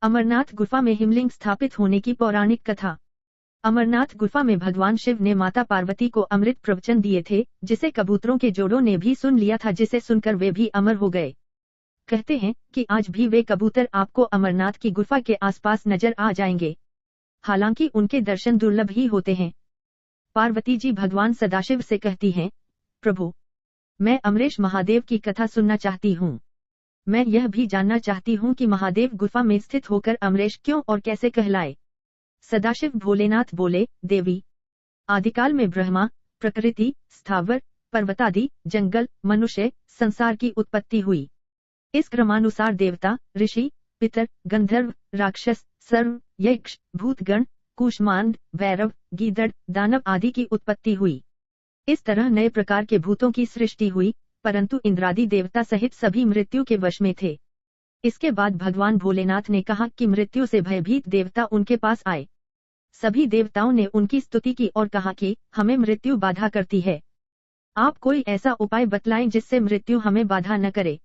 अमरनाथ गुफा में हिमलिंग स्थापित होने की पौराणिक कथा। अमरनाथ गुफा में भगवान शिव ने माता पार्वती को अमृत प्रवचन दिए थे, जिसे कबूतरों के जोड़ों ने भी सुन लिया था, जिसे सुनकर वे भी अमर हो गए। कहते हैं कि आज भी वे कबूतर आपको अमरनाथ की गुफा के आसपास नजर आ जाएंगे, हालांकि उनके दर्शन दुर्लभ ही होते हैं। पार्वती जी भगवान सदाशिव से कहती हैं, प्रभु, मैं अमरेश महादेव की कथा सुनना चाहती हूँ। मैं यह भी जानना चाहती हूँ कि महादेव गुफा में स्थित होकर अमरेश क्यों और कैसे कहलाए। सदाशिव भोलेनाथ बोले, देवी, आदिकाल में ब्रह्मा, प्रकृति, स्थावर, पर्वतादि, जंगल, मनुष्य, संसार की उत्पत्ति हुई। इस क्रमानुसार देवता, ऋषि, पितर, गंधर्व, राक्षस, सर्व, यक्ष, भूतगण, कूष्मांड, भैरव, गीदड़, दानव आदि की उत्पत्ति हुई। इस तरह नए प्रकार के भूतों की सृष्टि हुई, परंतु इंद्रादि देवता सहित सभी मृत्यु के वश में थे। इसके बाद भगवान भोलेनाथ ने कहा कि मृत्यु से भयभीत देवता उनके पास आए। सभी देवताओं ने उनकी स्तुति की और कहा कि हमें मृत्यु बाधा करती है, आप कोई ऐसा उपाय बतलाएं जिससे मृत्यु हमें बाधा न करे।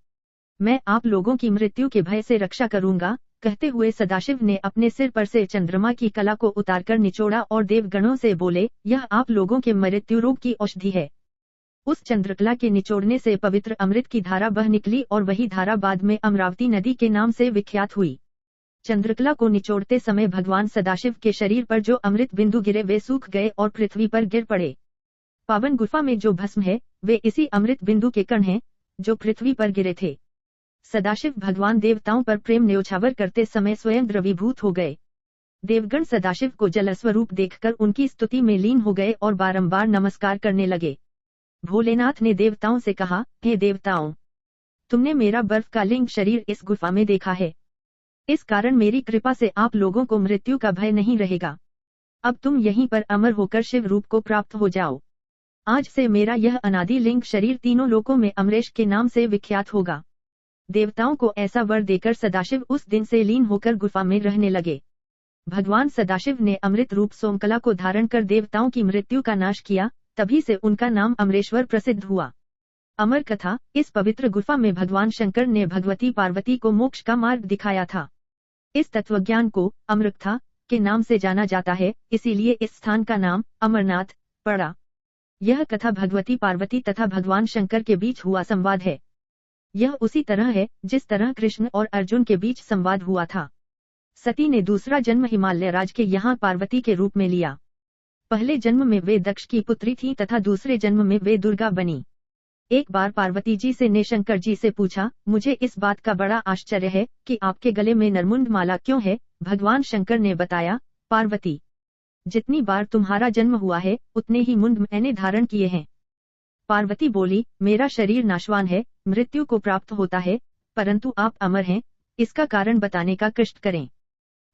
मैं आप लोगों की मृत्यु के भय से रक्षा करूंगा। कहते हुए सदाशिव ने अपने सिर पर से चंद्रमा की कला को उतारकर निचोड़ा और देवगणों से बोले, यह आप लोगों के मृत्यु रोग की औषधि है। उस चंद्रकला के निचोड़ने से पवित्र अमृत की धारा बह निकली और वही धारा बाद में अमरावती नदी के नाम से विख्यात हुई। चंद्रकला को निचोड़ते समय भगवान सदाशिव के शरीर पर जो अमृत बिंदु गिरे वे सूख गए और पृथ्वी पर गिर पड़े। पावन गुफा में जो भस्म है वे इसी अमृत बिंदु के कण हैं, जो पृथ्वी पर गिरे थे। सदाशिव भगवान देवताओं पर प्रेम न्योछावर करते समय स्वयं द्रवीभूत हो गए। देवगण सदाशिव को जलस्वरूप देखकर उनकी स्तुति में लीन हो गए और बारंबार नमस्कार करने लगे। भोलेनाथ ने देवताओं से कहा, हे देवताओं, तुमने मेरा बर्फ का लिंग शरीर इस गुफा में देखा है। इस कारण मेरी कृपा से आप लोगों को मृत्यु का भय नहीं रहेगा। अब तुम यहीं पर अमर होकर शिव रूप को प्राप्त हो जाओ। आज से मेरा यह अनादि लिंग शरीर तीनों लोकों में अमरेश के नाम से विख्यात होगा। देवताओं को ऐसा वर देकर सदाशिव उस दिन से लीन होकर गुफा में रहने लगे। भगवान सदाशिव ने अमृत रूप सोमकला को धारण कर देवताओं की मृत्यु का नाश किया, तभी से उनका नाम अमरेश्वर प्रसिद्ध हुआ। अमर कथा। इस पवित्र गुफा में भगवान शंकर ने भगवती पार्वती को मोक्ष का मार्ग दिखाया था। इस तत्वज्ञान को अमृता के नाम से जाना जाता है, इसीलिए इस स्थान का नाम अमरनाथ पड़ा। यह कथा भगवती पार्वती तथा भगवान शंकर के बीच हुआ संवाद है। यह उसी तरह है जिस तरह कृष्ण और अर्जुन के बीच संवाद हुआ था। सती ने दूसरा जन्म हिमालय राज के यहाँ पार्वती के रूप में लिया। पहले जन्म में वे दक्ष की पुत्री थी तथा दूसरे जन्म में वे दुर्गा बनी। एक बार पार्वती जी ने शंकर जी से पूछा, मुझे इस बात का बड़ा आश्चर्य है कि आपके गले में नरमुंड माला क्यों है। भगवान शंकर ने बताया, पार्वती, जितनी बार तुम्हारा जन्म हुआ है उतने ही मुंड मैंने धारण किए हैं। पार्वती बोली, मेरा शरीर नाशवान है, मृत्यु को प्राप्त होता है, परंतु आप अमर हैं, इसका कारण बताने का कष्ट करें।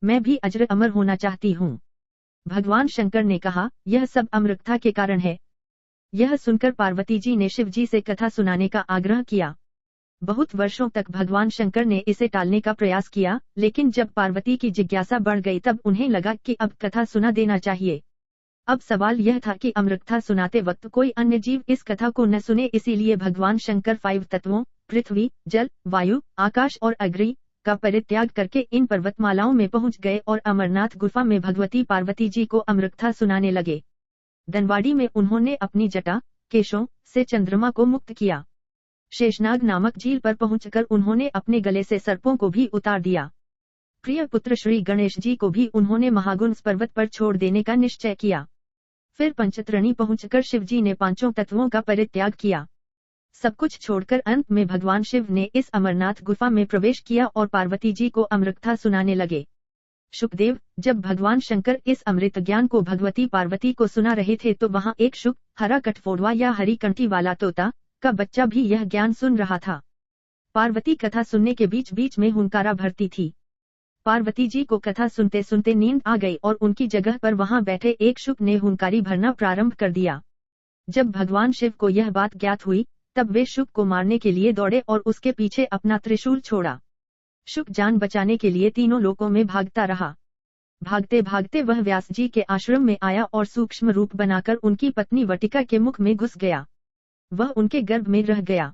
मैं भी अजर अमर होना चाहती हूँ। भगवान शंकर ने कहा, यह सब अमृता के कारण है। यह सुनकर पार्वती जी ने शिव जी से कथा सुनाने का आग्रह किया। बहुत वर्षों तक भगवान शंकर ने इसे टालने का प्रयास किया, लेकिन जब पार्वती की जिज्ञासा बढ़ गई तब उन्हें लगा कि अब कथा सुना देना चाहिए। अब सवाल यह था कि अमृता सुनाते वक्त कोई अन्य जीव इस कथा को न सुने, इसीलिए भगवान शंकर 5 तत्वों पृथ्वी, जल, वायु, आकाश और अग्नि का परित्याग करके इन पर्वतमालाओं में पहुंच गए और अमरनाथ गुफा में भगवती पार्वती जी को अमृता सुनाने लगे। धनवाड़ी में उन्होंने अपनी जटा केशों से चंद्रमा को मुक्त किया। शेषनाग नामक झील पर पहुंचकर उन्होंने अपने गले से सर्पों को भी उतार दिया। प्रिय पुत्र श्री गणेश जी को भी उन्होंने महागुंस पर्वत पर छोड़ देने का निश्चय किया। फिर पंचतरणी पहुंचकर शिव जी ने 5 तत्वों का परित्याग किया। सब कुछ छोड़कर अंत में भगवान शिव ने इस अमरनाथ गुफा में प्रवेश किया और पार्वती जी को अमृता सुनाने लगे। शुकदेव, जब भगवान शंकर इस अमृत ज्ञान को भगवती पार्वती को सुना रहे थे तो वहाँ एक शुक, हरा कठफोड़वा या हरी कंठी वाला तोता का बच्चा भी यह ज्ञान सुन रहा था। पार्वती कथा सुनने के बीच बीच में हुंकारा भरती थी। पार्वती जी को कथा सुनते सुनते नींद आ गई और उनकी जगह पर वहां बैठे एक शुक ने हुंकारी भरना प्रारंभ कर दिया। जब भगवान शिव को यह बात ज्ञात हुई तब वे शुक को मारने के लिए दौड़े और उसके पीछे अपना त्रिशूल छोड़ा। शुक जान बचाने के लिए तीनों लोकों में भागता रहा। भागते भागते वह व्यास जी के आश्रम में आया और सूक्ष्म रूप बनाकर उनकी पत्नी वटिका के मुख में घुस गया। वह उनके गर्भ में रह गया।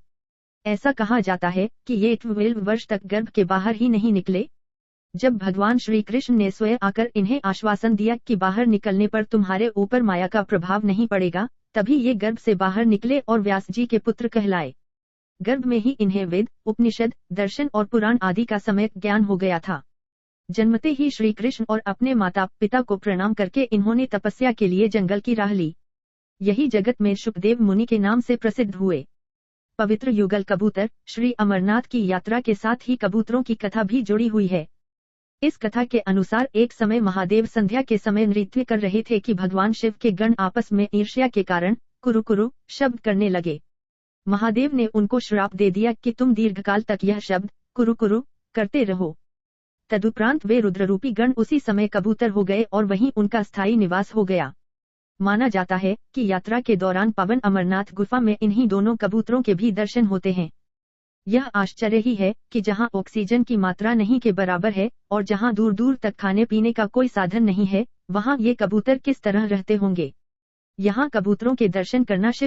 ऐसा कहा जाता है कि ये 12 वर्ष तक गर्भ के बाहर ही नहीं निकले। जब भगवान श्री कृष्ण ने स्वयं आकर इन्हें आश्वासन दिया कि बाहर निकलने पर तुम्हारे ऊपर माया का प्रभाव नहीं पड़ेगा, तभी ये गर्भ से बाहर निकले और व्यास जी के पुत्र कहलाए। गर्भ में ही इन्हें वेद, उपनिषद, दर्शन और पुराण आदि का सम्यक ज्ञान हो गया था। जन्मते ही श्री कृष्ण और अपने माता पिता को प्रणाम करके इन्होंने तपस्या के लिए जंगल की राह ली। यही जगत में शुकदेव मुनि के नाम से प्रसिद्ध हुए। पवित्र युगल कबूतर श्री अमरनाथ की यात्रा के साथ ही कबूतरों की कथा भी जुड़ी हुई है। इस कथा के अनुसार एक समय महादेव संध्या के समय नृत्य कर रहे थे कि भगवान शिव के गण आपस में ईर्ष्या के कारण कुरु कुरु शब्द करने लगे। महादेव ने उनको श्राप दे दिया कि तुम दीर्घकाल तक यह शब्द कुरु कुरु करते रहो। तदुपरांत वे रुद्ररूपी गण उसी समय कबूतर हो गए और वहीं उनका स्थायी निवास हो गया। माना जाता है कि यात्रा के दौरान पावन अमरनाथ गुफा में इन्हीं दोनों कबूतरों के भी दर्शन होते हैं। यह आश्चर्य ही है कि जहां ऑक्सीजन की मात्रा नहीं के बराबर है और जहां दूर दूर तक खाने पीने का कोई साधन नहीं है, वहां ये कबूतर किस तरह रहते होंगे। यहाँ कबूतरों के दर्शन करना शिव